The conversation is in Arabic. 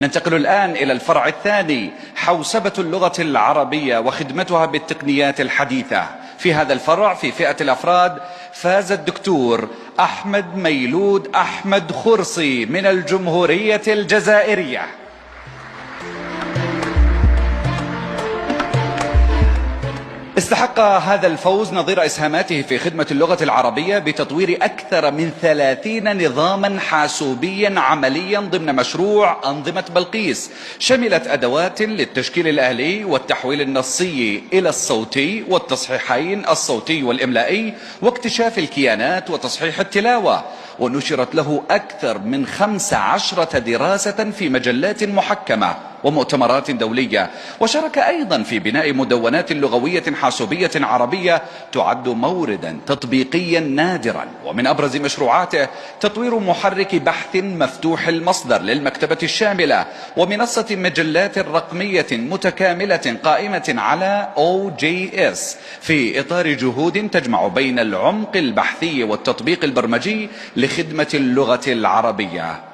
ننتقل الآن إلى الفرع الثاني، حوسبة اللغة العربية وخدمتها بالتقنيات الحديثة. في هذا الفرع في فئة الأفراد فاز الدكتور أحمد ميلود أحمد خرصي من الجمهورية الجزائرية. استحق هذا الفوز نظير إسهاماته في خدمة اللغة العربية بتطوير أكثر من 30 نظاما حاسوبيا عمليا ضمن مشروع أنظمة بلقيس، شملت أدوات للتشكيل الآلي والتحويل النصي إلى الصوتي والتصحيحين الصوتي والإملائي واكتشاف الكيانات وتصحيح التلاوة، ونشرت له أكثر من 15 دراسة في مجلات محكمة ومؤتمرات دولية، وشارك أيضا في بناء مدونات لغوية حاسوبية عربية تعد موردا تطبيقيا نادرا. ومن أبرز مشروعاته تطوير محرك بحث مفتوح المصدر للمكتبة الشاملة ومنصة مجلات رقمية متكاملة قائمة على OJS في إطار جهود تجمع بين العمق البحثي والتطبيق البرمجي لخدمة اللغة العربية.